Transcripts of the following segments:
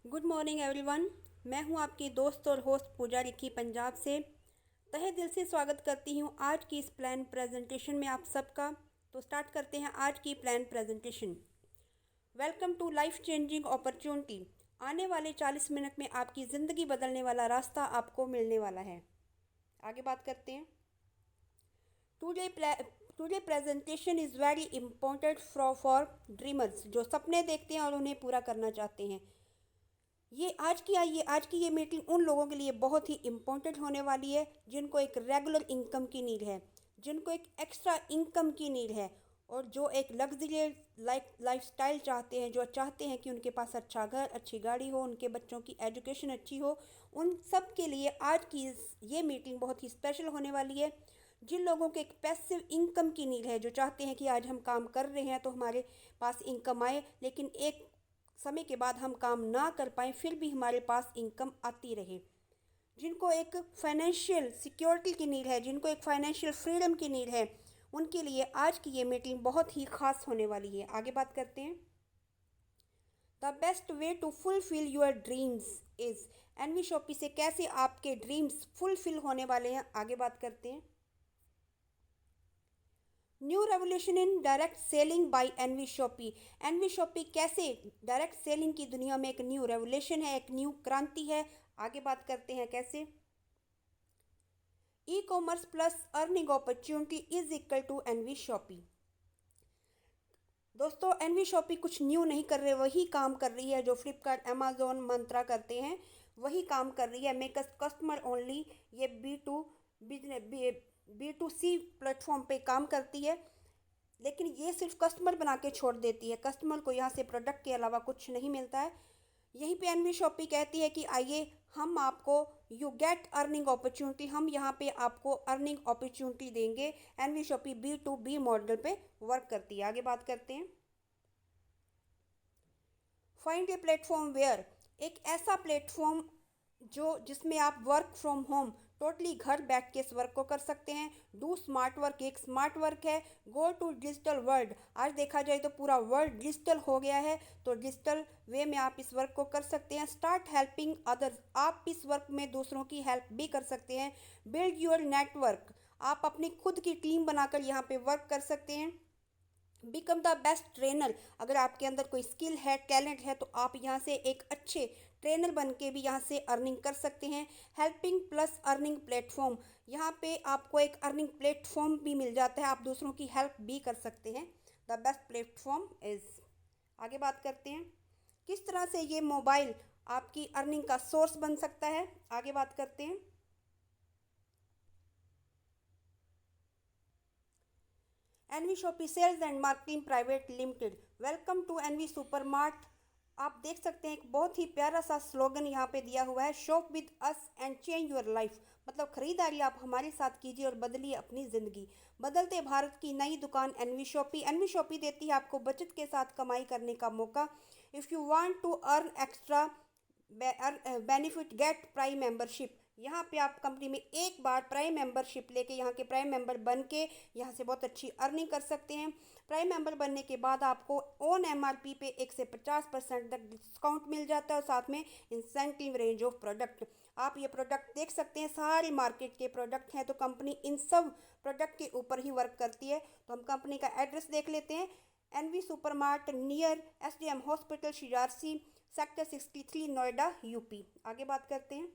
Good morning everyone. मैं हूं आपकी दोस्त और होस्ट पूजा रिकी पंजाब से। तहे दिल से स्वागत करती हूं आज की इस प्लान प्रेजेंटेशन में आप सबका। तो स्टार्ट करते हैं आज की plan presentation. Welcome to life changing opportunity. आने वाले 40 मिनट में आपकी ज़िंदगी बदलने वाला रास्ता आपको मिलने वाला है। आगे बात करते हैं। Today today presentation is very important for dreamers, जो सपने देखते हैं और उन्हें पूरा करना चाहते हैं। आज की ये मीटिंग उन लोगों के लिए बहुत ही इम्पोर्टेंट होने वाली है जिनको एक रेगुलर इनकम की नीड है, जिनको एक एक्स्ट्रा इनकम की नीड है, और जो एक लग्जरियस लाइफस्टाइल चाहते हैं, जो चाहते हैं कि उनके पास अच्छा घर, अच्छी गाड़ी हो, उनके बच्चों की एजुकेशन अच्छी हो। उन सब के लिए आज की ये मीटिंग बहुत ही स्पेशल होने वाली है। जिन लोगों के एक पैसिव इनकम की नीड है, जो चाहते हैं कि आज हम काम कर रहे हैं तो हमारे पास इनकम आए, लेकिन एक समय के बाद हम काम ना कर पाएँ फिर भी हमारे पास इनकम आती रहे। जिनको एक फाइनेंशियल सिक्योरिटी की नीड है, जिनको एक फाइनेंशियल फ्रीडम की नीड है, उनके लिए आज की ये मीटिंग बहुत ही खास होने वाली है। आगे बात करते हैं। The best way to fulfil your dreams is, NV Shoppy से कैसे आपके ड्रीम्स फुलफिल होने वाले हैं। आगे बात करते हैं। New revolution in direct selling by NV Shoppy. NV Shoppy कैसे डायरेक्ट सेलिंग की दुनिया में एक न्यू रेवोल्यूशन है, एक न्यू क्रांति है। आगे बात करते हैं कैसे। E commerce plus earning opportunity is equal to NV Shoppy. दोस्तों, एनवी शॉपी कुछ न्यू नहीं कर रहे, वही काम कर रही है जो फ्लिपकार्ट, अमेजोन, मंत्रा करते हैं, वही काम कर रही है। मेक कस्टमर ओनली, ये बी टू सी प्लेटफॉर्म पे काम करती है, लेकिन ये सिर्फ कस्टमर बना के छोड़ देती है। कस्टमर को यहाँ से प्रोडक्ट के अलावा कुछ नहीं मिलता है। यहीं पे एनवी शॉपी कहती है कि आइए हम आपको यू गेट अर्निंग अपॉर्चुनिटी, हम यहाँ पे आपको अर्निंग अपॉर्चुनिटी देंगे। एनवी शॉपी B2B मॉडल पे वर्क करती है। आगे बात करते हैं। फाइंड ए प्लेटफॉर्म वेयर, एक ऐसा प्लेटफॉर्म जिसमें आप वर्क फ्रॉम होम टोटली घर बैठ के इस वर्क को कर सकते हैं। डू स्मार्ट वर्क एक स्मार्ट वर्क है। गो टू डिजिटल वर्ल्ड, आज देखा जाए तो पूरा वर्ल्ड डिजिटल हो गया है, तो डिजिटल वे में आप इस वर्क को कर सकते हैं। स्टार्ट हेल्पिंग अदर्स, आप इस वर्क में दूसरों की हेल्प भी कर सकते हैं। बिल्ड योर नेटवर्क, आप अपनी खुद की टीम बनाकर यहाँ पे वर्क कर सकते हैं। बिकम द बेस्ट ट्रेनर, अगर आपके अंदर कोई स्किल है, टैलेंट है, तो आप यहाँ से एक अच्छे ट्रेनर बन के भी यहाँ से अर्निंग कर सकते हैं। हेल्पिंग प्लस अर्निंग प्लेटफॉर्म, यहाँ पे आपको एक अर्निंग प्लेटफॉर्म भी मिल जाता है, आप दूसरों की हेल्प भी कर सकते हैं। The best platform is. आगे बात करते हैं किस तरह से ये मोबाइल आपकी अर्निंग का सोर्स बन सकता है। आगे बात करते हैं। NV Shoppy sales and marketing private limited, welcome to NV Supermart. आप देख सकते हैं एक बहुत ही प्यारा सा स्लोगन यहाँ पे दिया हुआ है, shop with us and change your life, मतलब खरीदारी आप हमारे साथ कीजिए और बदलिए अपनी ज़िंदगी। बदलते भारत की नई दुकान एनवी शॉपी। एनवी शॉपी देती है आपको बचत के साथ कमाई करने का मौका। If you want to earn extra benefit get prime membership, यहाँ पे आप कंपनी में एक बार प्राइम मेंबरशिप लेके यहाँ के प्राइम मेंबर बन के यहाँ से बहुत अच्छी अर्निंग कर सकते हैं। प्राइम मेंबर बनने के बाद आपको ऑन MRP पे 1 से 50% तक डिस्काउंट मिल जाता है, और साथ में इंसेंटिव रेंज ऑफ प्रोडक्ट। आप ये प्रोडक्ट देख सकते हैं, सारे मार्केट के प्रोडक्ट हैं, तो कंपनी इन सब प्रोडक्ट के ऊपर ही वर्क करती है। तो हम कंपनी का एड्रेस देख लेते हैं। NV supermart near SDM hospital, Chhijarsi, sector 63, Noida, UP. आगे बात करते हैं।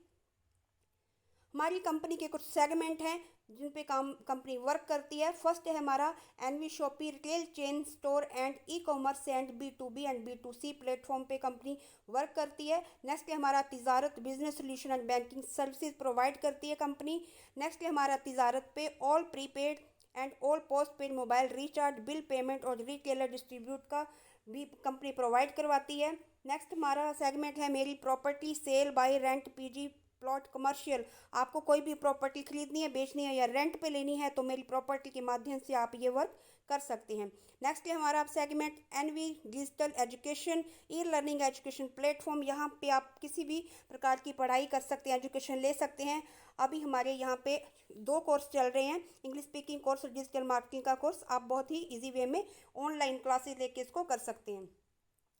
हमारी कंपनी के कुछ सेगमेंट हैं जिन पे कंपनी वर्क करती है। फर्स्ट है हमारा NV Shoppy retail chain store and e commerce and B2B and B2C platform पे कंपनी वर्क करती है। नेक्स्ट है हमारा Tijarat business solution and banking services provide करती है कंपनी। नेक्स्ट है हमारा Tijarat Pay all prepaid and all postpaid mobile recharge, bill payment और रिटेलर डिस्ट्रीब्यूट का भी कंपनी प्रोवाइड करवाती है। नेक्स्ट हमारा सेगमेंट है मेरी property sale buy rent PG plot commercial, आपको कोई भी प्रॉपर्टी खरीदनी है, बेचनी है या रेंट पे लेनी है तो मेरी प्रॉपर्टी के माध्यम से आप ये वर्क कर सकते हैं। नेक्स्ट है हमारा segment NV digital education e learning education platform, यहाँ पे आप किसी भी प्रकार की पढ़ाई कर सकते हैं, एजुकेशन ले सकते हैं। अभी हमारे यहाँ पे 2 कोर्स चल रहे हैं, इंग्लिश स्पीकिंग कोर्स और डिजिटल मार्केटिंग का कोर्स। आप बहुत ही ईजी वे में ऑनलाइन क्लासेस लेके इसको कर सकते हैं।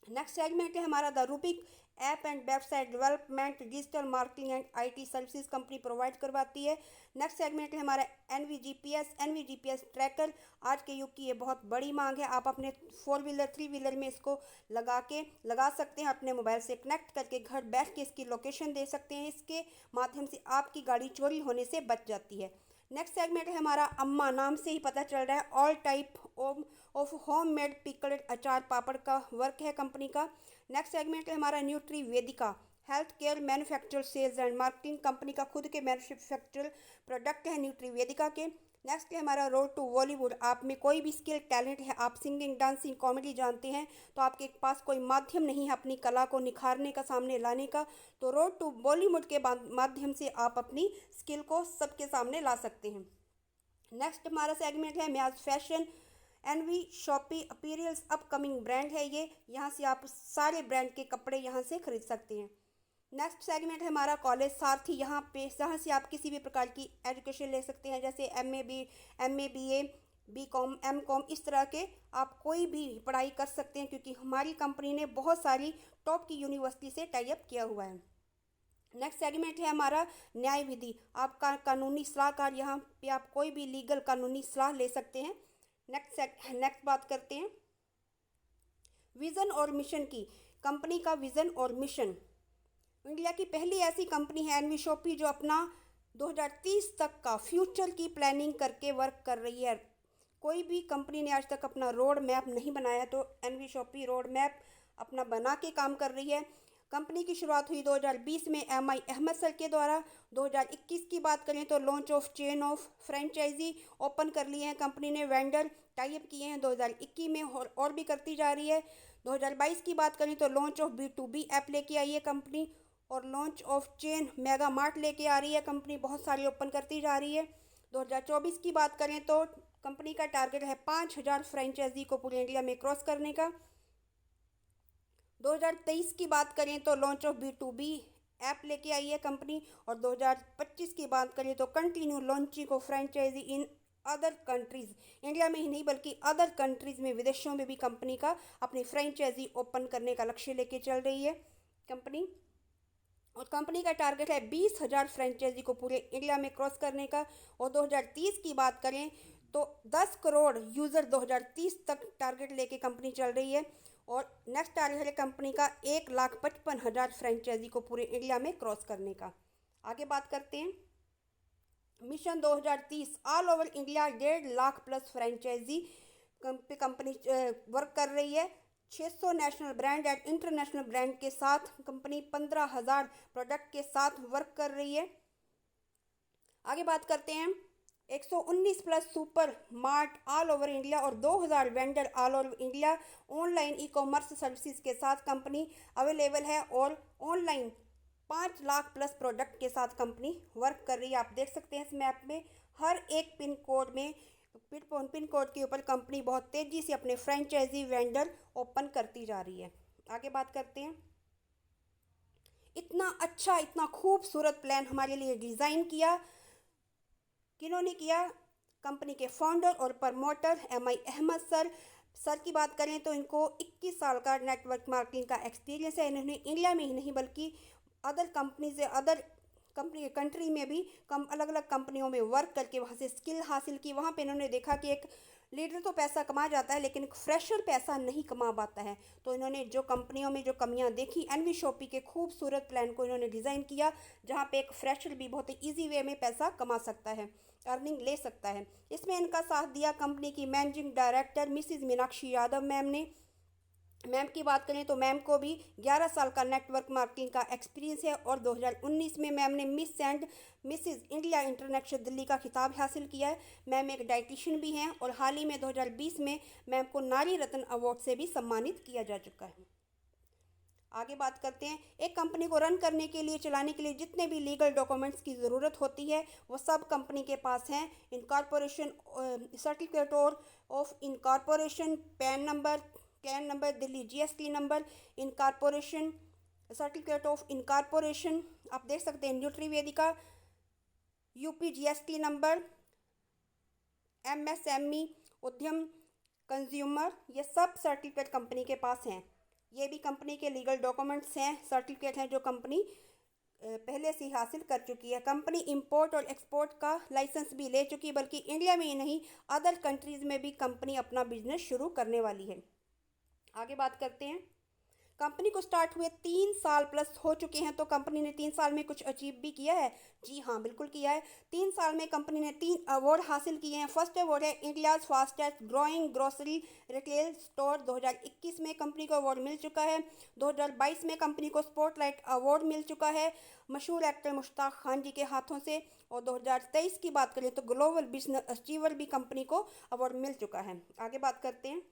नेक्स्ट सेगमेंट है हमारा the Rubik app and website development digital marketing and IT services company provide करवाती है। नेक्स्ट सेगमेंट है हमारा एनवीजीपीएस ट्रैकर। आज के युग की ये बहुत बड़ी मांग है। आप अपने 4 व्हीलर 3 व्हीलर में इसको लगा सकते हैं, अपने मोबाइल से कनेक्ट करके घर बैठ के इसकी लोकेशन दे सकते हैं। इसके माध्यम से आपकी गाड़ी चोरी होने से बच जाती है। नेक्स्ट सेगमेंट है हमारा अम्मा, नाम से ही पता चल रहा है all type of home made pickled अचार पापड़ का वर्क है कंपनी का। नेक्स्ट सेगमेंट है हमारा Nutri Vedika, health care manufacture sales and marketing company का खुद के मैन्युफैक्चर प्रोडक्ट है न्यूट्री वेदिका के। नेक्स्ट है हमारा रोड टू बॉलीवुड। आप में कोई भी स्किल टैलेंट है, आप सिंगिंग डांसिंग कॉमेडी जानते हैं, तो आपके पास कोई माध्यम नहीं है अपनी कला को निखारने का, सामने लाने का, तो रोड टू बॉलीवुड के माध्यम से आप अपनी स्किल को सबके सामने ला सकते हैं। नेक्स्ट हमारा सेगमेंट है म्याज fashion. NV shoppe apparels upcoming brand है ये, यहाँ से आप सारे ब्रांड के कपड़े यहाँ से खरीद सकते हैं। नेक्स्ट सेगमेंट है हमारा कॉलेज सारथी। यहाँ से आप किसी भी प्रकार की एजुकेशन ले सकते हैं, जैसे M A B A B com M com, इस तरह के आप कोई भी पढ़ाई कर सकते हैं, क्योंकि हमारी कंपनी ने बहुत सारी टॉप की यूनिवर्सिटी से टाई अप किया हुआ है। नेक्स्ट सेगमेंट है हमारा न्याय विधि। आपका कानूनी सलाहकार, यहाँ पे आप कोई भी लीगल कानूनी सलाह ले सकते हैं। नेक्स्ट बात करते हैं विज़न और मिशन की। कंपनी का विज़न और मिशन, इंडिया की पहली ऐसी कंपनी है एनवी शॉपी जो अपना 2030 तक का फ्यूचर की प्लानिंग करके वर्क कर रही है। कोई भी कंपनी ने आज तक अपना रोड मैप नहीं बनाया, तो एनवी शॉपी रोड मैप अपना बना के काम कर रही है। कंपनी की शुरुआत हुई 2020 में एमआई अहमद सर के द्वारा। 2021 की बात करें तो launch of chain of franchisee open कर लिए हैं कंपनी ने, वेंडर टाई अप किए हैं 2021 में, और भी करती जा रही है। 2022 की बात करें तो लॉन्च ऑफ B2B ऐप लेके आई है कंपनी, और launch of chain mega mart लेके आ रही है कंपनी, बहुत सारी ओपन करती जा रही है। 2024 की बात करें तो कंपनी का टारगेट है 5000 फ्रेंचाइजी को पूरे इंडिया में क्रॉस करने का। 2023 की बात करें तो लॉन्च ऑफ B2B ऐप लेके आई है कंपनी, और 2025 की बात करें तो continue launching of franchisee in other countries. India में ही नहीं बल्कि अदर कंट्रीज़ में, विदेशों में भी कंपनी का अपनी फ्रेंचाइजी ओपन करने का लक्ष्य लेके चल रही है कंपनी। और कंपनी का टारगेट है 20,000 फ्रेंचाइजी को पूरे इंडिया में क्रॉस करने का। और 2030 की बात करें तो 10 करोड़ यूज़र 2030 तक टारगेट लेके कंपनी चल रही है। और नेक्स्ट टारगेट है कंपनी का 1,55,000 फ्रेंचाइजी को पूरे इंडिया में क्रॉस करने का। आगे बात करते हैं mission 2030। All over India 1.5 lakh plus franchisee company work कर रही है। 600 national brand and international brand के साथ कंपनी 15,000 प्रोडक्ट के साथ वर्क कर रही है। आगे बात करते हैं 119 plus super mart all over India और 2000 vendor all over India online e commerce services के साथ कंपनी अवेलेबल है, और ऑनलाइन 5 लाख प्लस प्रोडक्ट के साथ कंपनी वर्क कर रही है। आप देख सकते हैं इस मैप में हर एक पिन कोड के ऊपर कंपनी बहुत तेज़ी से अपने फ्रेंचाइजी वेंडर ओपन करती जा रही है। आगे बात करते हैं इतना अच्छा, इतना खूबसूरत प्लान हमारे लिए डिज़ाइन किया किन्होंने किया? कंपनी के फाउंडर और प्रमोटर एमआई अहमद सर की बात करें तो इनको 21 साल का नेटवर्क मार्केटिंग का एक्सपीरियंस है। इन्होंने इंडिया में ही नहीं बल्कि अदर कंट्री में भी अलग अलग कंपनियों में वर्क करके वहाँ से स्किल हासिल की। वहाँ पे इन्होंने देखा कि एक लीडर तो पैसा कमा जाता है लेकिन एक फ्रेशर पैसा नहीं कमा पाता है, तो इन्होंने जो कंपनियों में जो कमियाँ देखी, एनवी शॉपी के खूबसूरत प्लान को इन्होंने डिज़ाइन किया जहाँ पे एक फ्रेशर भी बहुत ही ईजी वे में पैसा कमा सकता है, अर्निंग ले सकता है। इसमें इनका साथ दिया कंपनी की managing director Mrs Meenakshi Yadav ma'am की बात करें तो मैम को भी 11 साल का नेटवर्क मार्केटिंग का एक्सपीरियंस है, और 2019 में मैम ने miss and Mrs India international Delhi का खिताब हासिल किया है। मैम एक डाइटिशियन भी हैं, और हाल ही में 2020 में मैम को नारी रत्न अवार्ड से भी सम्मानित किया जा चुका है। आगे बात करते हैं एक कंपनी को रन करने के लिए, चलाने के लिए जितने भी लीगल डॉक्यूमेंट्स की ज़रूरत होती है वो सब कंपनी के पास हैं। Incorporation certificate of incorporation, can number, Delhi GST number, incorporation certificate of incorporation, आप देख सकते हैं न्यूट्री वेदिका, यूपी जीएसटी नंबर, एमएसएमई उद्यम कंज्यूमर, ये सब सर्टिफिकेट कंपनी के पास हैं। ये भी कंपनी के लीगल डॉक्यूमेंट्स हैं, सर्टिफिकेट हैं जो कंपनी पहले से ही हासिल कर चुकी है। कंपनी इंपोर्ट और एक्सपोर्ट का लाइसेंस भी ले चुकी है, बल्कि इंडिया में ही नहीं अदर कंट्रीज़ में भी कंपनी अपना बिजनेस शुरू करने वाली है। आगे बात करते हैं। कंपनी को स्टार्ट हुए 3 साल प्लस हो चुके हैं, तो कंपनी ने 3 साल में कुछ अचीव भी किया है। जी हाँ, बिल्कुल किया है। 3 साल में कंपनी ने 3 अवार्ड हासिल किए हैं। फर्स्ट अवार्ड है India's fastest growing grocery retail store, 2021 में कंपनी को अवार्ड मिल चुका है। 2022 में कंपनी को स्पॉटलाइट अवार्ड मिल चुका है मशहूर एक्टर मुश्ताक खान जी के हाथों से। और 2023 की बात करें तो ग्लोबल बिजनेस अचीवर भी कंपनी को अवार्ड मिल चुका है। आगे बात करते हैं।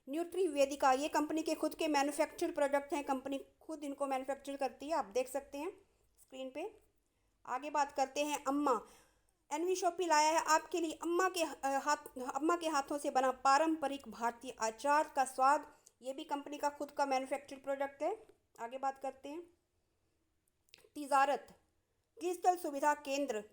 न्यूट्री वेदिका, ये कंपनी के खुद के मैन्युफैक्चर्ड प्रोडक्ट हैं, कंपनी खुद इनको मैन्युफैक्चर करती है, आप देख सकते हैं स्क्रीन पे। आगे बात करते हैं अम्मा। एनवी शॉपी लाया है आपके लिए अम्मा के हाथों से बना पारंपरिक भारतीय अचार का स्वाद। ये भी कंपनी का खुद का मैन्युफैक्चर्ड प्रोडक्ट है। आगे बात करते हैं। तिजारत डिजिटल सुविधा केंद्र,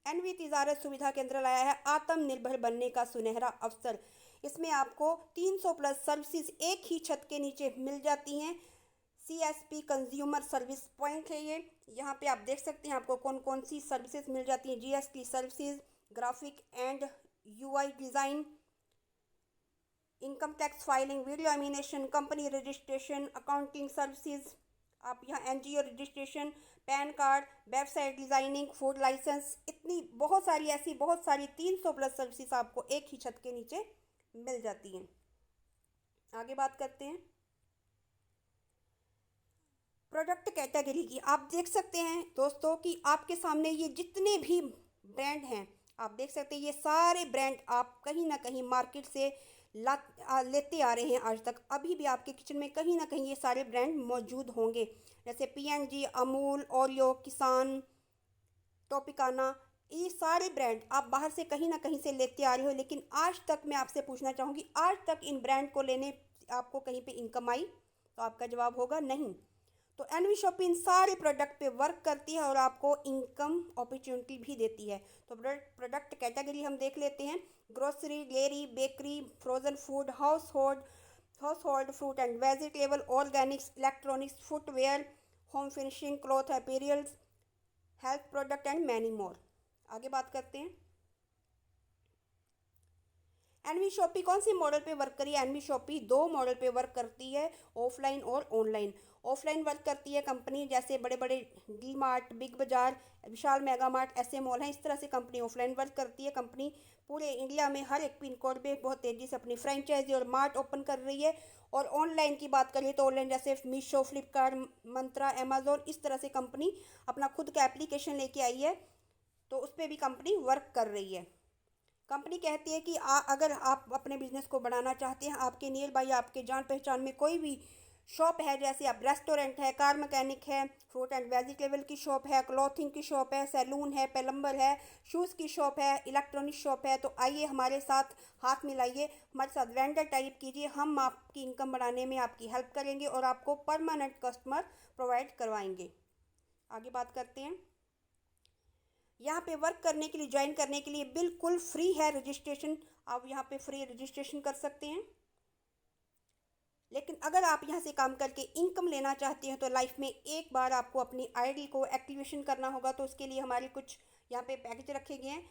एनवी तिजारत सुविधा केंद्र लाया है आत्मनिर्भर बनने का सुनहरा अवसर। इसमें आपको 300 प्लस सर्विसेज एक ही छत के नीचे मिल जाती हैं। CSP कंज्यूमर सर्विस पॉइंट है ये। यहाँ पे आप देख सकते हैं आपको कौन कौन सी सर्विसेज मिल जाती हैं। GST services, graphic and UI design, income tax filing, video animation, company registration, accounting services, आप यहाँ NGO registration, PAN card, website designing, food licence, इतनी बहुत सारी 300 प्लस सर्विसेज आपको एक ही छत के नीचे मिल जाती हैं। आगे बात करते हैं प्रोडक्ट कैटेगरी की। आप देख सकते हैं दोस्तों कि आपके सामने ये जितने भी ब्रांड हैं, आप देख सकते हैं ये सारे ब्रांड आप कहीं ना कहीं मार्केट से लेते आ रहे हैं आज तक। अभी भी आपके किचन में कहीं ना कहीं ये सारे ब्रांड मौजूद होंगे, जैसे P&G, अमूल, ओरियो, किसान, टॉपिकाना, ये सारे ब्रांड आप बाहर से कहीं ना कहीं से लेते आ रहे हो। लेकिन आज तक मैं आपसे पूछना चाहूँगी, आज तक इन ब्रांड को लेने आपको कहीं पे इनकम आई? तो आपका जवाब होगा नहीं। तो एनवी शॉपी इन सारे प्रोडक्ट पे वर्क करती है और आपको इनकम अपॉर्चुनिटी भी देती है। तो प्रोडक्ट कैटेगरी हम देख लेते हैं। Grocery, dairy, bakery, frozen food, house hold fruit and vegetable, organics, electronics, footwear, home finishing, cloth apparels, health product and many more. आगे बात करते हैं। एनवी शॉपी कौन सी मॉडल पे वर्क करी है? एनवी शॉपी 2 मॉडल पे वर्क करती है, ऑफलाइन और ऑनलाइन। ऑफलाइन वर्क करती है कंपनी, जैसे बड़े बड़े डी मार्ट, बिग बाजार, विशाल मेगा मार्ट, ऐसे मॉल हैं, इस तरह से कंपनी ऑफलाइन वर्क करती है। कंपनी पूरे इंडिया में हर एक पिन कोड पे बहुत तेज़ी से अपनी फ्रेंचाइजी और मार्ट ओपन कर रही है। और ऑनलाइन की बात करें तो ऑनलाइन जैसे मीशो, फ्लिपकार्ट, मंत्रा, अमेजोन, इस तरह से कंपनी अपना खुद का एप्लीकेशन लेके आई है, तो उस पर भी कंपनी वर्क कर रही है। कंपनी कहती है कि अगर आप अपने बिजनेस को बढ़ाना चाहते हैं, आपके नियर बाई आपके जान पहचान में कोई भी शॉप है, जैसे आप रेस्टोरेंट है, कार मैकेनिक है, फ्रूट एंड वेजिटेबल की शॉप है, क्लॉथिंग की शॉप है, सैलून है, प्लम्बर है, शूज़ की शॉप है, इलेक्ट्रॉनिक शॉप है, तो आइए हमारे साथ हाथ मिलाइए, हमारे साथ वेंडर टाइप कीजिए। हम आपकी इनकम बढ़ाने में आपकी हेल्प करेंगे और आपको परमानेंट कस्टमर प्रोवाइड करवाएंगे। आगे बात करते हैं। यहाँ पे वर्क करने के लिए, ज्वाइन करने के लिए बिल्कुल फ्री है रजिस्ट्रेशन। आप यहाँ पे फ्री रजिस्ट्रेशन कर सकते हैं। लेकिन अगर आप यहाँ से काम करके इनकम लेना चाहते हैं तो लाइफ में एक बार आपको अपनी आईडी को एक्टिवेशन करना होगा। तो उसके लिए हमारे कुछ यहाँ पे पैकेज रखे गए हैं।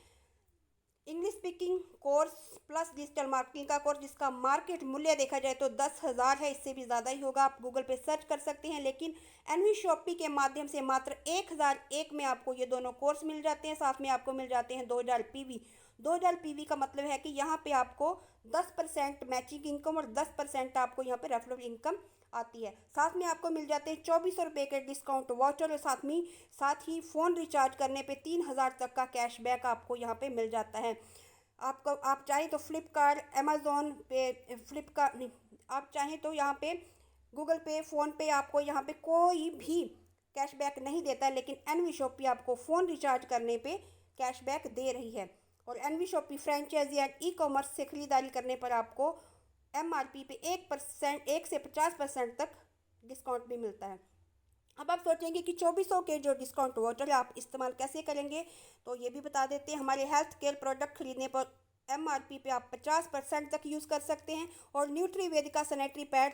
English speaking course plus digital marketing का कोर्स, जिसका मार्केट मूल्य देखा जाए तो 10,000 है, इससे भी ज़्यादा ही होगा, आप गूगल पे सर्च कर सकते हैं। लेकिन एनवी शॉपी के माध्यम से मात्र 1001 में आपको ये दोनों कोर्स मिल जाते हैं। साथ में आपको मिल जाते हैं 2000 PV। 2000 PV का मतलब है कि यहाँ पे आपको 10% मैचिंग इनकम और 10% आपको यहाँ पे रेफरल इनकम आती है। साथ में आपको मिल जाते हैं 2400 रुपये के डिस्काउंट वाउचर और साथ ही फ़ोन रिचार्ज करने पे 3000 तक का कैशबैक आपको यहाँ पे मिल जाता है। आप चाहें तो फ्लिपकार्ट, अमेज़ॉन पे, फ्लिपकार्ट नहीं, आप चाहें तो यहाँ पे गूगल पे, फ़ोन पे आपको यहाँ पे कोई भी कैशबैक नहीं देता है, लेकिन एनवी शॉपी आपको फ़ोन रिचार्ज करने पे कैशबैक दे रही है। और NV Shoppy franchisee and ecommerce से ख़रीदारी करने पर आपको MRP पे 1 से 50% तक डिस्काउंट भी मिलता है। अब आप सोचेंगे कि 2400 के जो डिस्काउंट वाउचर है आप इस्तेमाल कैसे करेंगे, तो ये भी बता देते हैं। हमारे हेल्थ केयर प्रोडक्ट खरीदने पर MRP पे आप 50% तक यूज़ कर सकते हैं। और न्यूट्री वेदिका सैनिटरी पैड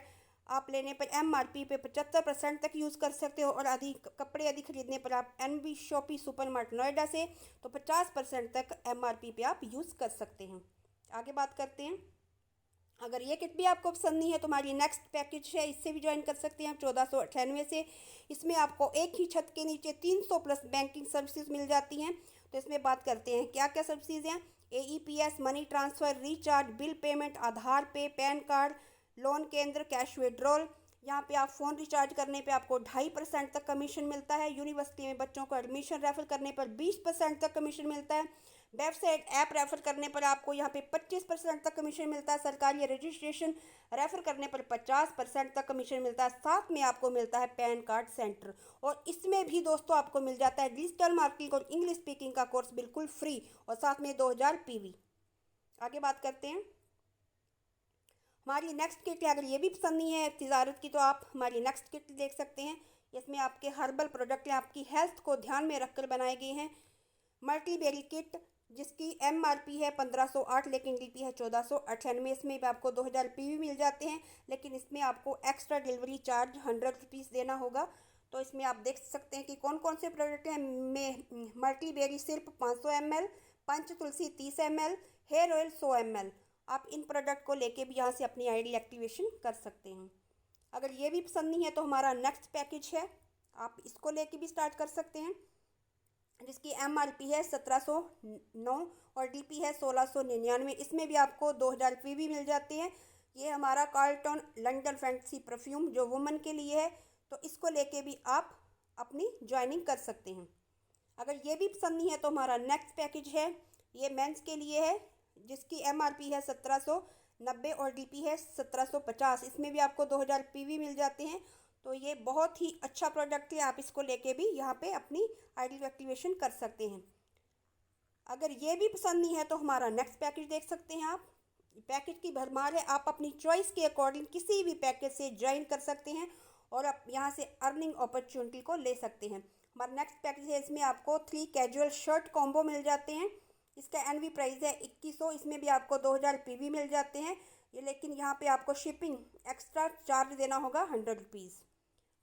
आप लेने पर MRP पे 75% तक यूज़ कर सकते हो, और अधिक कपड़े अधिक खरीदने पर आप NV शॉपी सुपरमार्ट नोएडा से तो 50% तक MRP पे आप यूज़ कर सकते हैं। आगे बात करते हैं। अगर ये किट भी आपको पसंद नहीं है तो हमारी नेक्स्ट पैकेज है, इससे भी ज्वाइन कर सकते हैं 1498 से। इसमें आपको एक ही छत के नीचे 300 प्लस बैंकिंग सर्विसेज मिल जाती हैं। तो इसमें बात करते हैं क्या क्या सर्विसेज हैं। AEPS, money transfer, recharge, bill payment, Aadhaar pay, PAN card, loan केंद्र, कैश विड्रॉल। यहाँ पे आप फ़ोन रिचार्ज करने पे आपको 2.5% तक कमीशन मिलता है। यूनिवर्सिटी में बच्चों को एडमिशन रेफर करने पर 20% तक कमीशन मिलता है। वेबसाइट ऐप रेफर करने पर आपको यहाँ पे 25% तक कमीशन मिलता है। सरकारी रजिस्ट्रेशन रेफर करने पर 50% तक कमीशन मिलता है। साथ में आपको मिलता है पैन कार्ड सेंटर, और इसमें भी दोस्तों आपको मिल जाता है डिजिटल मार्केटिंग और इंग्लिश स्पीकिंग का कोर्स बिल्कुल फ्री, और साथ में 2000 PV। आगे बात करते हैं। हमारी नेक्स्ट किट है, अगर ये भी पसंद नहीं है तिजारत की तो आप हमारी नेक्स्ट किट देख सकते हैं। इसमें आपके हर्बल प्रोडक्ट हैं, आपकी हेल्थ को ध्यान में रखकर बनाए गए हैं। मल्टीबेरी किट जिसकी MRP है 1508 लेकिन DP है 1498। इसमें भी आपको 2000 PV मिल जाते हैं, लेकिन इसमें आपको एक्स्ट्रा डिलीवरी चार्ज 100 रुपीज़ देना होगा। तो इसमें आप देख सकते हैं कि कौन कौन से प्रोडक्ट हैं। में मल्टीबेरी सिर्फ 500 ml, Panch Tulsi 30 ml, hair oil 100 ml। आप इन प्रोडक्ट को लेके भी यहाँ से अपनी ID एक्टिवेशन कर सकते हैं। अगर ये भी पसंद नहीं है तो हमारा नेक्स्ट पैकेज है, आप इसको लेके भी स्टार्ट कर सकते हैं, जिसकी MRP है 1709 और DP है 1699। इसमें भी आपको 2000 PV मिल जाते हैं। ये हमारा कार्लटन लंडन फैंटेसी परफ्यूम जो वुमेन के लिए है, तो इसको लेके भी आप अपनी ज्वाइनिंग कर सकते हैं। अगर ये भी पसंद नहीं है तो हमारा नेक्स्ट पैकेज है, ये मेंस के लिए है, जिसकी MRP है 1790 और DP है 1750। इसमें भी आपको 2000 PV मिल जाते हैं। तो ये बहुत ही अच्छा प्रोडक्ट है, आप इसको लेके भी यहाँ पे अपनी ID एक्टिवेशन कर सकते हैं। अगर ये भी पसंद नहीं है तो हमारा नेक्स्ट पैकेज देख सकते हैं आप। पैकेज की भरमार है, आप अपनी चॉइस के अकॉर्डिंग किसी भी पैकेज से ज्वाइन कर सकते हैं और आप यहाँ से अर्निंग अपॉर्चुनिटी को ले सकते हैं। हमारा नेक्स्ट पैकेज है, इसमें आपको 3 कैजुअल शर्ट कॉम्बो मिल जाते हैं। इसका NV प्राइस है 2100। इसमें भी आपको 2000 PV मिल जाते हैं ये, लेकिन यहाँ पे आपको शिपिंग एक्स्ट्रा चार्ज देना होगा 100 रुपीज़।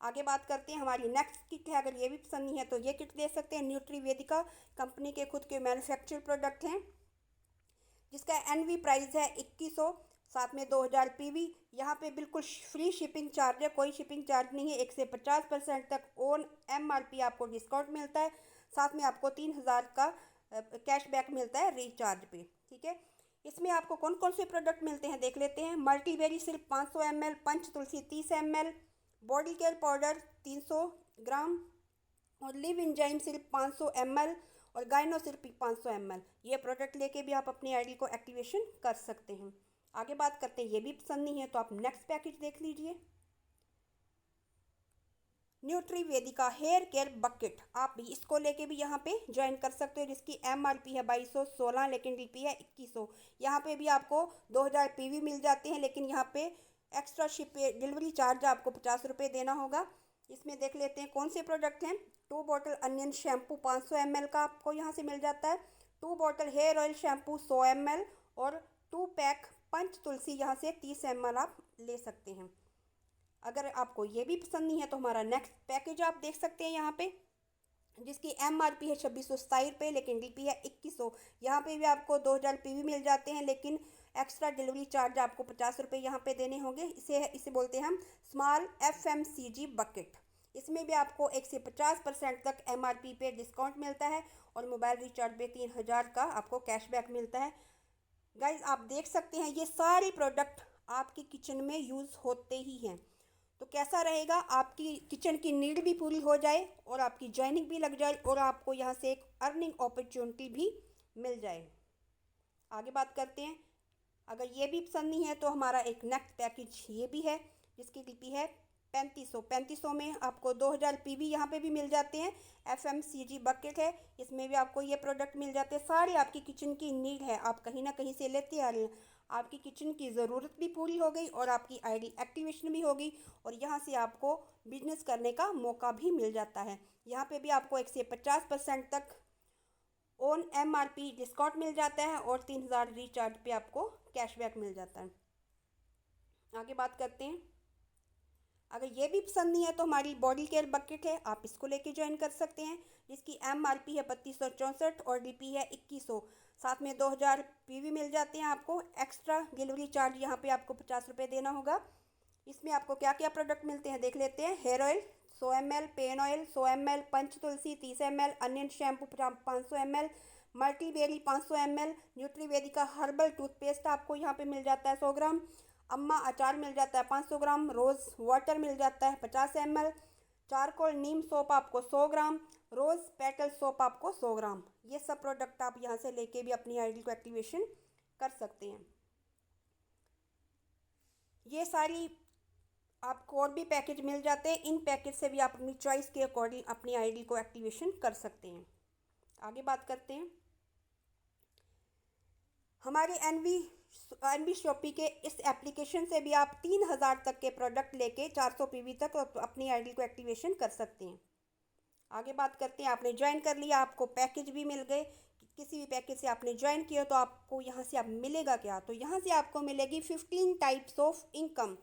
आगे बात करते हैं। हमारी नेक्स्ट किट है, अगर ये भी पसंद नहीं है तो ये किट दे सकते हैं। न्यूट्री वेदिका कंपनी के खुद के मैन्युफैक्चर प्रोडक्ट हैं, जिसका NV प्राइस है 2100, साथ में 2000 PV। यहाँ पे बिल्कुल फ्री शिपिंग चार्ज है, कोई शिपिंग चार्ज नहीं है। 1 से 50% तक ऑन MRP आपको डिस्काउंट मिलता है। साथ में आपको 3000 का कैशबैक मिलता है रिचार्ज पे, ठीक है। इसमें आपको कौन कौन से प्रोडक्ट मिलते हैं देख लेते हैं। मल्टीबेरी सिर्फ 500 ml, Panch Tulsi 30 ml, body care powder 300 ग्राम, और लिव इंजाइम सिर्फ 500 ml, और गाइनो सिर्फ 500 ml। ये प्रोडक्ट लेके भी आप अपनी ID को एक्टिवेशन कर सकते हैं। आगे बात करते हैं, ये भी पसंद नहीं है तो आप नेक्स्ट पैकेज देख लीजिए। न्यूट्री वेदिका हेयर केयर बकेट, आप भी इसको लेके भी यहाँ पे ज्वाइन कर सकते हो, जिसकी MRP है 2216 लेकिन DP है 2100। यहाँ पे भी आपको 2000 PV मिल जाते हैं, लेकिन यहाँ पे एक्स्ट्रा डिलीवरी चार्ज आपको 50 रुपये देना होगा। इसमें देख लेते हैं कौन से प्रोडक्ट हैं। 2 बॉटल अनियन शैम्पू 500 ml का आपको यहाँ से मिल जाता है। 2 bottle hair oil shampoo 100 ml, और 2 पैक पंच तुलसी यहाँ से 30 ml आप ले सकते हैं। अगर आपको ये भी पसंद नहीं है तो हमारा नेक्स्ट पैकेज आप देख सकते हैं यहाँ पे, जिसकी MRP है 2627 रुपये लेकिन DP है 2100। यहाँ पे भी आपको 2000 PV मिल जाते हैं, लेकिन एक्स्ट्रा डिलीवरी चार्ज आपको 50 रुपये यहाँ पे देने होंगे। इसे बोलते हैं हम स्मॉल FMCG बकेट। इसमें भी आपको 1 से 50% तक MRP पे डिस्काउंट मिलता है, और मोबाइल रिचार्ज पे 3000 का आपको कैशबैक मिलता है। गाइज आप देख सकते हैं ये सारे प्रोडक्ट आपकी किचन में यूज़ होते ही हैं। तो कैसा रहेगा, आपकी किचन की नीड भी पूरी हो जाए और आपकी जॉइनिंग भी लग जाए, और आपको यहाँ से एक अर्निंग अपॉर्चुनिटी भी मिल जाए। आगे बात करते हैं। अगर ये भी पसंद नहीं है तो हमारा एक नेक्स्ट पैकेज ये भी है, जिसकी DP है 3500। 3500 में आपको 2000 PV यहाँ पे भी मिल जाते हैं। FMCG बकेट है, इसमें भी आपको ये प्रोडक्ट मिल जाते हैं। सारे आपकी किचन की नीड है, आप कहीं ना कहीं से लेते आ रहे हैं। आपकी किचन की ज़रूरत भी पूरी हो गई और आपकी ID एक्टिवेशन भी हो गई, और यहाँ से आपको बिजनेस करने का मौका भी मिल जाता है। यहाँ पे भी आपको 1 से 50% तक ऑन MRP डिस्काउंट मिल जाता है, और 3000 रिचार्ज पे आपको कैशबैक मिल जाता है। आगे बात करते हैं। अगर ये भी पसंद नहीं है तो हमारी बॉडी केयर बकेट है, आप इसको लेके ज्वाइन कर सकते हैं, जिसकी MRP है 3264 और DP है 2100। साथ में 2000 PV मिल जाते हैं आपको। एक्स्ट्रा डिलीवरी चार्ज यहाँ पे आपको 50 रुपये देना होगा। इसमें आपको क्या क्या प्रोडक्ट मिलते हैं देख लेते हैं। Hair oil 100 ml, pain oil 100 ml, Panch Tulsi 30 ml, onion shampoo 500 ml, multiberry 500 ml, Nutrivedika herbal toothpaste आपको यहाँ पे मिल जाता है 100 ग्राम, अम्मा अचार मिल जाता है 500 ग्राम, रोज़ वाटर मिल जाता है 50 ml, चारकोल नीम सोप आपको 100 ग्राम, रोज़ पेटल सोप आपको 100 ग्राम। ये सब प्रोडक्ट आप यहाँ से लेके भी अपनी आईडी को एक्टिवेशन कर सकते हैं। ये सारी आपको और भी पैकेज मिल जाते हैं, इन पैकेज से भी आप अपनी चॉइस के अकॉर्डिंग अपनी आईडी को एक्टिवेशन कर सकते हैं। आगे बात करते हैं। हमारे एनवी शॉपी के इस एप्लीकेशन से भी आप 3000 तक के प्रोडक्ट लेके 400 PV तक अपनी आईडी को एक्टिवेशन कर सकते हैं। आगे बात करते हैं। आपने ज्वाइन कर लिया, आपको पैकेज भी मिल गए, किसी भी पैकेज से आपने ज्वाइन किया तो आपको यहाँ से आप मिलेगा क्या, तो यहाँ से आपको मिलेगी 15 types of income.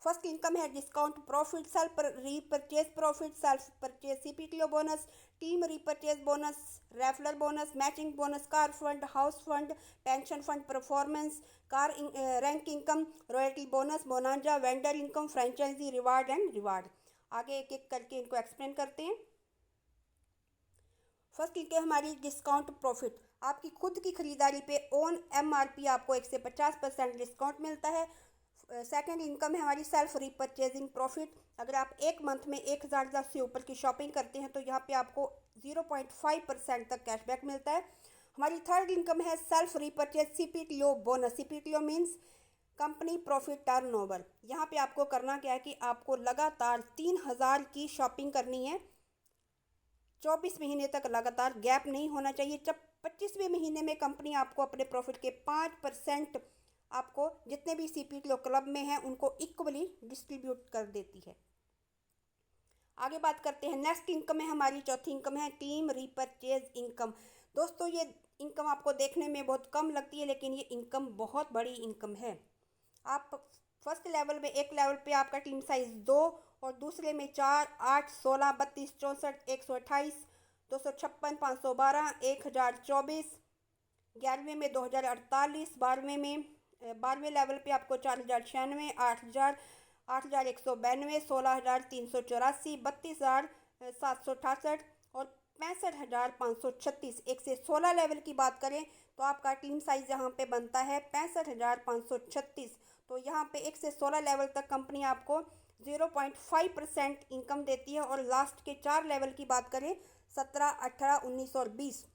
First income है discount profit, self repurchase profit, self purchase CPTO bonus, team repurchase bonus, referral bonus, matching bonus, car fund, house fund, pension fund performance, car rank income, royalty bonus, bonanza, vendor income, franchisee reward and reward. आगे एक एक करके इनको explain करते हैं। First ठीक है हमारी डिस्काउंट प्रॉफिट, आपकी खुद की खरीदारी पे ऑन MRP आपको 1 से 50% डिस्काउंट मिलता है। सेकंड इनकम है हमारी सेल्फ रीपरचेजिंग प्रॉफिट, अगर आप एक मंथ में 1000 से ऊपर की शॉपिंग करते हैं तो यहाँ पे आपको 0.5% तक कैशबैक मिलता है। हमारी थर्ड इनकम है self repurchase CPTO bonus. CPTO means company profit turnover. यहाँ पे आपको करना क्या है कि आपको लगातार 3000 की शॉपिंग करनी है, 24 महीने तक लगातार, गैप नहीं होना चाहिए। जब 25वें महीने में कंपनी आपको अपने प्रॉफिट के 5% आपको जितने भी CPTO क्लब में हैं उनको इक्वली डिस्ट्रीब्यूट कर देती है। आगे बात करते हैं। नेक्स्ट इनकम है हमारी, चौथी इनकम है टीम रीपरचेज इनकम। दोस्तों ये इनकम आपको देखने में बहुत कम लगती है, लेकिन ये इनकम बहुत बड़ी इनकम है। आप फर्स्ट लेवल में, एक लेवल पे आपका टीम साइज 2 और दूसरे में 4, 8, 16, 32, 64, 128, 256, 512, 1024, 11वें में 2048, 12वें लेवल पे आपको 4096, 8000, 8192, 16384, 32768 और 65536। 1 से 16 लेवल की बात करें तो आपका टीम साइज यहाँ पे बनता है 65536। तो यहाँ पे 1 से 16 लेवल तक कंपनी आपको 0.5% इनकम देती है। और लास्ट के 4 लेवल की बात करें 17, 18, 19 और 20,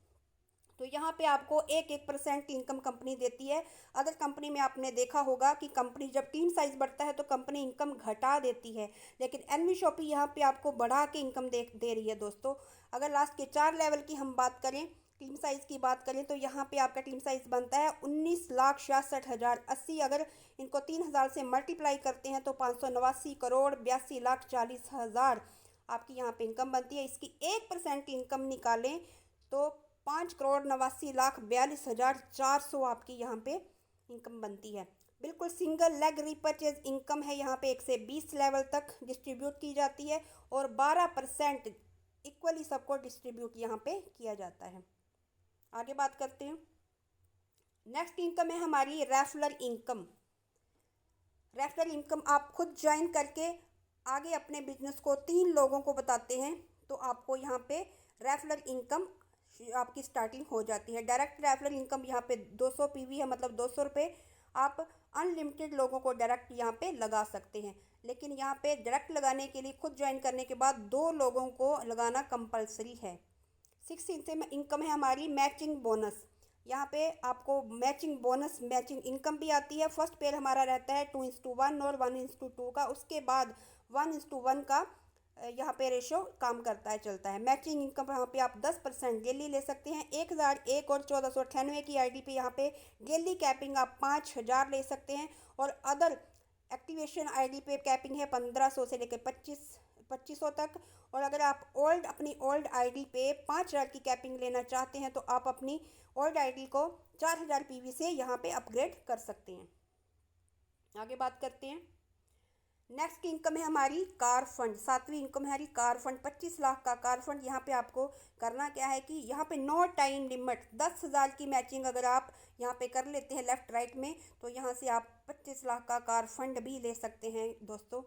तो यहाँ पे आपको 1% इनकम कंपनी देती है। अदर कंपनी में आपने देखा होगा कि कंपनी जब टीम साइज बढ़ता है तो कंपनी इनकम घटा देती है, लेकिन एनवी शॉपी यहाँ पे आपको बढ़ा के इनकम दे रही है। दोस्तों अगर लास्ट के 4 लेवल की हम बात करें, टीम साइज़ की बात करें, तो यहाँ पे आपका टीम साइज़ बनता है 19,66,080। अगर इनको 3000 से मल्टीप्लाई करते हैं तो 589 करोड़ 82,40,000 आपकी यहाँ पे इनकम बनती है। इसकी 1% इनकम निकालें तो 5,89,42,400 आपकी यहाँ पे इनकम बनती है। बिल्कुल सिंगल लेग रिपर्चेज इनकम है, यहाँ पे 1 से 20 लेवल तक डिस्ट्रीब्यूट की जाती है और 12% इक्वली सबको डिस्ट्रीब्यूट यहाँ पे किया जाता है। आगे बात करते हैं। नेक्स्ट इनकम है हमारी रेफरल इनकम। रेफरल इनकम आप खुद ज्वाइन करके आगे अपने बिजनेस को 3 लोगों को बताते हैं तो आपको यहाँ पे रेफरल इनकम आपकी स्टार्टिंग हो जाती है। डायरेक्ट रेफरल इनकम यहाँ पे 200 PV है, मतलब 200 रुपये। आप अनलिमिटेड लोगों को डायरेक्ट यहाँ पे लगा सकते हैं, लेकिन यहाँ पे डायरेक्ट लगाने के लिए खुद ज्वाइन करने के बाद 2 लोगों को लगाना कंपलसरी है। 6 इनकम है हमारी मैचिंग बोनस। यहाँ पे आपको मैचिंग बोनस, मैचिंग इनकम भी आती है। फर्स्ट पेयर हमारा रहता है 2:1 और 1:2 का, उसके बाद 1:1 का यहाँ पे रेशो काम करता है, चलता है। मैचिंग इनकम यहाँ पे आप 10% डेली ले सकते हैं। 1001 और 1498 की आईडी पे यहाँ पे डेली कैपिंग आप 5000 ले सकते हैं। और अदर एक्टिवेशन आईडी पे कैपिंग है 1500 से लेकर 2500 तक। और अगर आप अपनी ओल्ड आईडी पे 5000 की कैपिंग लेना चाहते हैं तो आप अपनी ओल्ड आईडी को 4000 PV से यहाँ पे अपग्रेड कर सकते हैं। आगे बात करते हैं। नेक्स्ट इनकम है हमारी कार फंड। सातवीं इनकम है हमारी कार फंड, 25 लाख का कार फंड। यहाँ पे आपको करना क्या है कि यहाँ पे नो टाइम लिमिट, 10,000 की मैचिंग अगर आप यहाँ पे कर लेते हैं लेफ्ट राइट में, तो यहाँ से आप 25 लाख का कार फंड भी ले सकते हैं दोस्तों।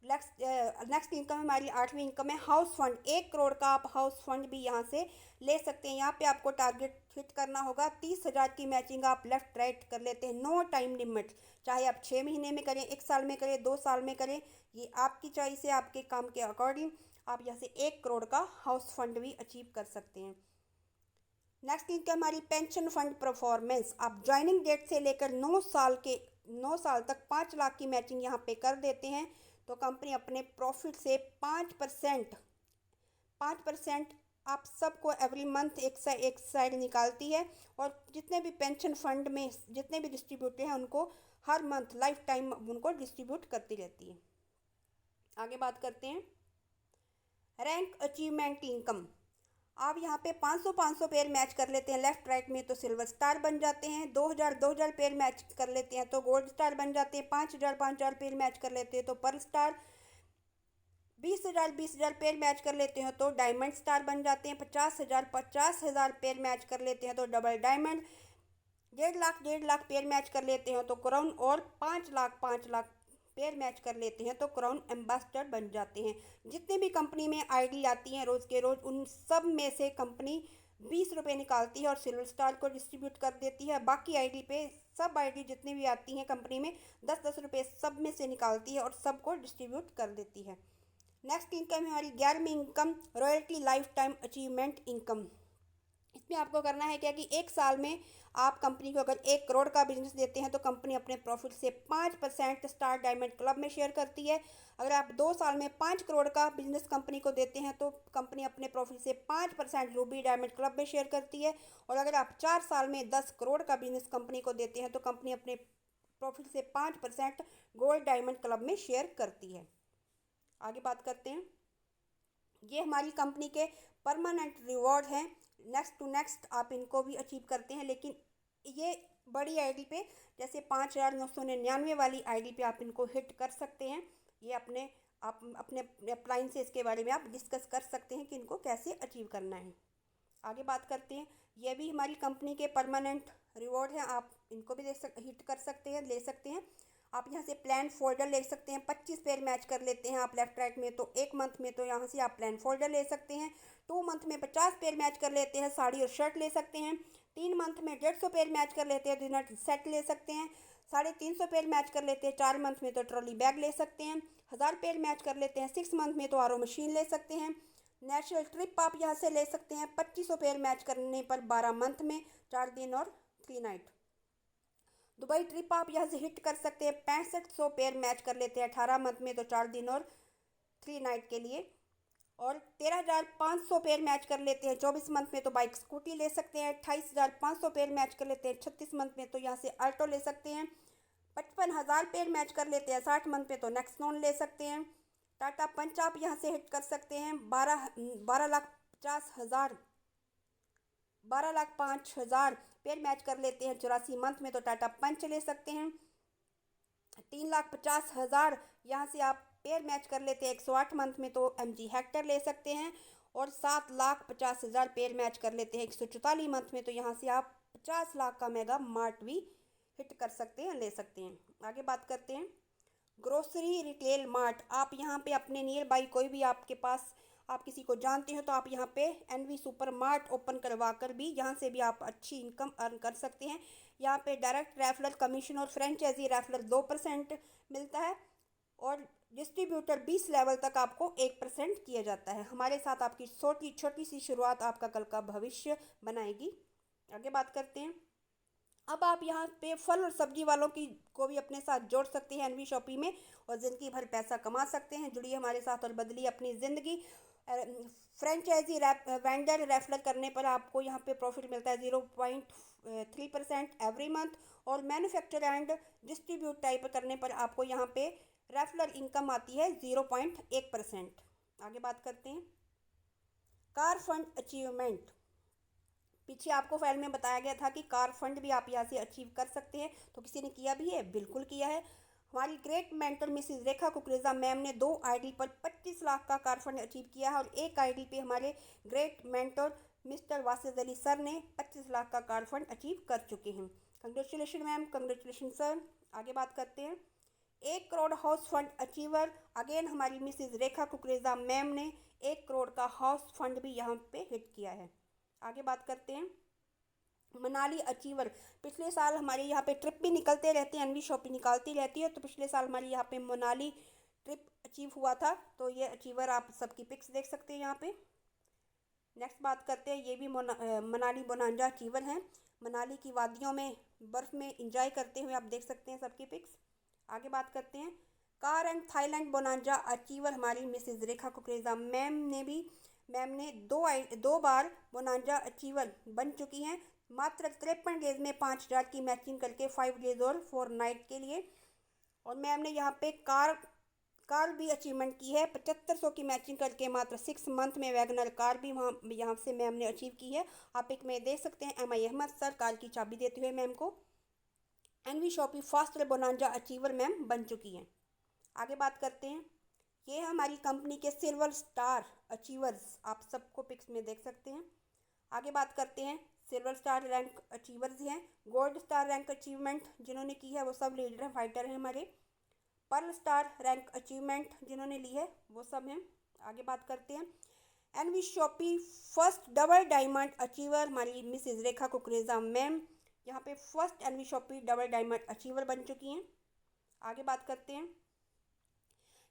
नेक्स्ट इनकम हमारी आठवीं इनकम है हाउस फंड। 1 करोड़ का आप हाउस फंड भी यहाँ से ले सकते हैं। यहाँ पे आपको टारगेट हिट करना होगा। 30,000 की मैचिंग आप लेफ्ट राइट कर लेते हैं, नो टाइम लिमिट। चाहे आप 6 महीने में करें, 1 साल में करें, 2 साल में करें, ये आपकी चॉइस है, आपके काम के अकॉर्डिंग। आप यहाँ से 1 करोड़ का हाउस फंड भी अचीव कर सकते हैं। नेक्स्ट इनकम हमारी पेंशन फंड परफॉर्मेंस। आप ज्वाइनिंग डेट से लेकर 9 साल तक 5 लाख की मैचिंग यहाँ पे कर देते हैं, तो कंपनी अपने प्रॉफिट से 5% आप सबको एवरी मंथ एक साइड निकालती है। और जितने भी पेंशन फंड में जितने भी डिस्ट्रीब्यूटर हैं उनको हर मंथ लाइफ टाइम उनको डिस्ट्रीब्यूट करती रहती है। आगे बात करते हैं रैंक अचीवमेंट इनकम। आप यहाँ पे 500 पेयर मैच कर लेते हैं लेफ्ट राइट में तो सिल्वर स्टार बन जाते हैं। 2000 पेयर मैच कर लेते हैं तो गोल्ड स्टार बन जाते हैं। 5000 पेयर मैच कर लेते हैं तो पर्ल स्टार। 20,000 पेयर मैच कर लेते हैं तो डायमंड स्टार बन जाते हैं। 50,000 पेयर मैच कर लेते हैं तो double diamond. 1.5 lakh pair match कर लेते हैं तो क्राउन। और 5 लाख पेयर मैच कर लेते हैं तो क्राउन एम्बेसडर बन जाते हैं। जितने भी कंपनी में आईडी आती हैं रोज़ के रोज़, उन सब में से कंपनी 20 रुपये निकालती है और सिल्वर स्टार को डिस्ट्रीब्यूट कर देती है। बाकी आईडी पे सब आईडी जितनी भी आती हैं कंपनी में 10-10 रुपये सब में से निकालती है और सबको डिस्ट्रीब्यूट कर देती है। नेक्स्ट इनकम है हमारी 11वीं income, royalty life time achievement income. इसमें आपको करना है क्या कि 1 साल में आप कंपनी को अगर 1 करोड़ का बिजनेस देते हैं तो कंपनी अपने प्रॉफिट से 5% स्टार डायमंड क्लब में शेयर करती है। अगर आप 2 साल में 5 करोड़ का बिजनेस कंपनी को देते हैं तो कंपनी अपने प्रॉफिट से 5% रूबी डायमंड क्लब में शेयर करती है। और अगर आप 4 साल में 10 करोड़ का बिजनेस कंपनी को देते हैं तो कंपनी अपने प्रॉफिट से 5% गोल्ड डायमंड क्लब में शेयर करती है। आगे बात करते हैं, ये हमारी कंपनी के परमानेंट रिवॉर्ड हैं। नेक्स्ट टू नेक्स्ट आप इनको भी अचीव करते हैं, लेकिन ये बड़ी आईडी पे जैसे 5,999 वाली आईडी पे आप इनको हिट कर सकते हैं। ये आप अपने अप्लायंसेस के बारे में आप डिस्कस कर सकते हैं कि इनको कैसे अचीव करना है। आगे बात करते हैं, ये भी हमारी कंपनी के परमानेंट रिवॉर्ड हैं। आप इनको भी हिट कर सकते हैं, ले सकते हैं। आप यहाँ से प्लान फोल्डर ले सकते हैं। 25 पेयर मैच कर लेते हैं आप लेफ्ट राइट में तो 1 मंथ में तो यहाँ से आप प्लान फोल्डर ले सकते हैं। 2 मंथ में 50 पेयर मैच कर लेते हैं, साड़ी और शर्ट ले सकते हैं। 3 मंथ में 150 पेयर मैच कर लेते हैं, डिनर सेट ले सकते हैं। 350 पेयर मैच कर लेते हैं 4 मंथ में तो ट्रॉली बैग ले सकते हैं। 1000 पेयर मैच कर लेते हैं 6 मंथ में तो आरओ मशीन ले सकते हैं। नेशनल ट्रिप आप यहाँ से ले सकते हैं 2500 पेयर मैच करने पर 12 मंथ में 4 दिन और 3 नाइट। दुबई ट्रिप आप यहाँ से हिट कर सकते हैं 6500 पेयर मैच कर लेते हैं 18 मंथ में तो 4 दिन और 3 नाइट के लिए। और 13,500 पेयर मैच कर लेते हैं 24 मंथ में तो बाइक स्कूटी ले सकते हैं। 28,500 पेयर मैच कर लेते हैं 36 मंथ में तो यहाँ से अल्टो ले सकते हैं। 55,000 पेयर मैच कर लेते हैं 60 मंथ में तो नेक्सॉन ले सकते हैं। टाटा पंच आप यहाँ से हिट कर सकते हैं 12,05,000 पेयर मैच कर लेते हैं 84 मंथ में तो टाटा पंच ले सकते हैं। 3,50,000 यहाँ से आप पेयर मैच कर लेते हैं 108 मंथ में तो MG हेक्टर ले सकते हैं। और 7,50,000 पेयर मैच कर लेते हैं 144 मंथ में तो यहाँ से आप 50 लाख का मेगा मार्ट भी हिट कर सकते हैं, ले सकते हैं। आगे बात करते हैं ग्रोसरी रिटेल मार्ट। आप यहाँ पे अपने नियर बाई कोई भी आपके पास आप किसी को जानते हो तो आप यहाँ पे NV सुपर मार्ट ओपन करवा कर भी यहाँ से भी आप अच्छी इनकम अर्न कर सकते हैं। यहाँ पे डायरेक्ट रेफरल कमीशन और फ्रेंचाइजी रेफरल 2% मिलता है और डिस्ट्रीब्यूटर 20 लेवल तक आपको 1% किया जाता है। हमारे साथ आपकी छोटी सी शुरुआत आपका कल का भविष्य बनाएगी। आगे बात करते हैं, अब आप यहाँ पे फल और सब्जी वालों की को भी अपने साथ जोड़ सकते हैं NV शॉपी में और ज़िंदगी भर पैसा कमा सकते हैं। जुड़िए हमारे साथ और बदलिए अपनी ज़िंदगी। फ्रेंचाइजी वेंडर रेफरल करने पर आपको यहाँ पे प्रॉफिट मिलता है 0.3% एवरी मंथ। और मैन्युफैक्चर एंड डिस्ट्रीब्यूट टाइप करने पर आपको यहाँ पे रेफरल इनकम आती है 0.1%। आगे बात करते हैं कार फंड अचीवमेंट। पीछे आपको फाइल में बताया गया था कि कार फंड भी आप यहाँ से अचीव कर सकते हैं, तो किसी ने किया भी है, बिल्कुल किया है। हमारी ग्रेट मेंटर मिसिज रेखा कुकरेजा मैम ने 2 आईडी पर 25 लाख का कार फंड अचीव किया है और एक आईडी पे हमारे great mentor mister Wasid Ali sir ने 25 लाख का कार फंड अचीव कर चुके हैं। Congratulation ma'am, congratulation sir. आगे बात करते हैं 1 crore house fund achiever. Again हमारी मिसिज रेखा कुकरेजा मैम ने 1 करोड़ का हाउस फंड भी यहाँ पे हिट किया है। आगे बात करते हैं मनाली अचीवर। पिछले साल हमारे यहाँ पे ट्रिप भी निकलते रहते हैं, एनवी शॉपिंग निकालती रहती है, तो पिछले साल हमारे यहाँ पे मनाली ट्रिप अचीव हुआ था, तो ये अचीवर आप सबकी पिक्स देख सकते हैं यहाँ पे। नेक्स्ट बात करते हैं, ये भी मनाली बोनांजा अचीवर हैं। मनाली की वादियों में बर्फ़ में इंजॉय करते हुए आप देख सकते हैं सबकी पिक्स। आगे बात करते हैं car and Thailand bonanza achiever हमारी मिसेज रेखा कुकरेजा मैम ने दो बार बोनांजा अचीवर बन चुकी हैं। मात्र 53 डेज में 5,000 की मैचिंग करके 5 डेज और 4 नाइट के लिए। और मैम ने यहाँ पे कार भी अचीवमेंट की है, 7500 की मैचिंग करके मात्र 6 मंथ में वैगनर कार भी वहाँ यहाँ से मैम ने अचीव की है। आप एक में देख सकते हैं MI अहमद सर कार की चाबी देते हुए मैम को। NV Shoppy fast bonanza achiever ma'am बन चुकी हैं। आगे बात करते हैं, ये हमारी कंपनी के सिल्वर स्टार अचीवर्स, आप सबको पिक्स में देख सकते हैं। आगे बात करते हैं सिल्वर स्टार रैंक अचीवर्स हैं। गोल्ड स्टार रैंक अचीवमेंट जिन्होंने की है वो सब लीडर हैं, फाइटर हैं हमारे। पर्ल स्टार रैंक अचीवमेंट जिन्होंने ली है वो सब हैं। आगे बात करते हैं NV Shoppy first double diamond achiever हमारी मिसेज रेखा कुकरेजा मैम यहाँ पे first NV Shoppy double diamond achiever बन चुकी हैं। आगे बात करते हैं,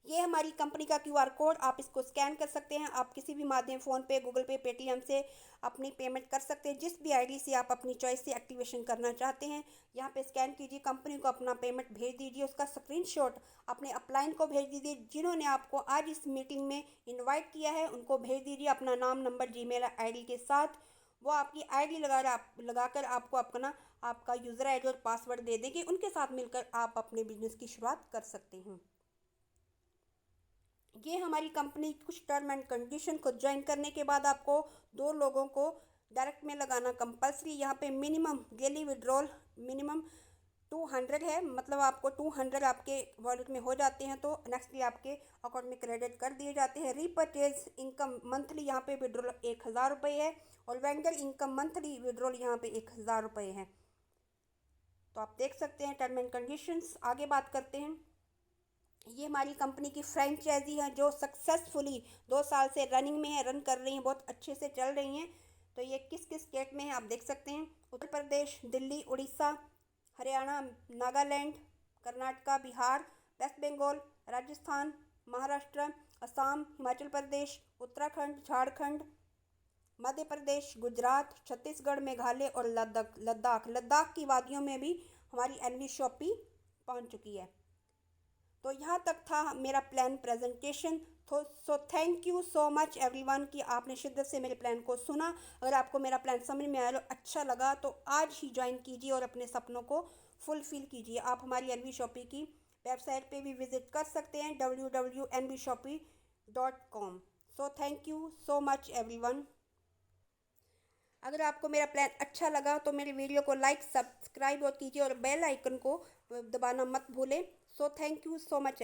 ये हमारी कंपनी का QR कोड, आप इसको स्कैन कर सकते हैं। आप किसी भी माध्यम फ़ोन पे, गूगल पे, पेटीएम से अपनी पेमेंट कर सकते हैं, जिस भी आईडी से आप अपनी चॉइस से एक्टिवेशन करना चाहते हैं। यहाँ पे स्कैन कीजिए, कंपनी को अपना पेमेंट भेज दीजिए, उसका स्क्रीनशॉट अपने अपलाइन को भेज दीजिए। जिन्होंने आपको आज इस मीटिंग में इन्वाइट किया है उनको भेज दीजिए अपना नाम, नंबर, जीमेल ID के साथ। वो आपकी ID लगाकर आपको आपका यूज़र ID और पासवर्ड दे देंगे। उनके साथ मिलकर आप अपने बिजनेस की शुरुआत कर सकते हैं। ये हमारी कंपनी कुछ टर्म एंड कंडीशन को ज्वाइन करने के बाद आपको 2 लोगों को डायरेक्ट में लगाना कंपलसरी। यहाँ पे मिनिमम डेली विड्रॉल मिनिमम 200 है, मतलब आपको 200 आपके वॉलेट में हो जाते हैं तो नेक्स्ट डे आपके अकाउंट में क्रेडिट कर दिए जाते हैं। रीपर्चेज इनकम मंथली यहाँ पे विड्रॉल 1000 रुपये है और वेंडर इनकम मंथली विड्रॉल यहाँ पे 1000 रुपये है। तो आप देख सकते हैं टर्म एंड कंडीशंस। आगे बात करते हैं, ये हमारी कंपनी की फ्रेंचाइजी है जो सक्सेसफुली 2 साल से रनिंग में है, रन कर रही हैं, बहुत अच्छे से चल रही हैं। तो ये किस किस स्टेट में है आप देख सकते हैं, उत्तर प्रदेश, दिल्ली, उड़ीसा, हरियाणा, नागालैंड, कर्नाटका, बिहार, वेस्ट बंगाल, राजस्थान, महाराष्ट्र, असम, हिमाचल प्रदेश, उत्तराखंड, झारखंड, मध्य प्रदेश, गुजरात, छत्तीसगढ़, मेघालय और लद्दाख की वादियों में भी हमारी एनवी शॉपी पहुँच चुकी है। तो यहाँ तक था मेरा प्लान प्रेजेंटेशन। तो thank you so much everyone कि आपने शिद्दत से मेरे प्लान को सुना। अगर आपको मेरा प्लान समझ में आया, अच्छा लगा तो आज ही ज्वाइन कीजिए और अपने सपनों को फुलफिल कीजिए। आप हमारी एनवी शॉपी की वेबसाइट पे भी विजिट कर सकते हैं www.nvshopee.com। So thank you so much everyone. अगर आपको मेरा प्लान अच्छा लगा तो मेरे वीडियो को लाइक, सब्सक्राइब और कीजिए और बेल आइकन को दबाना मत भूलें। So thank you so much.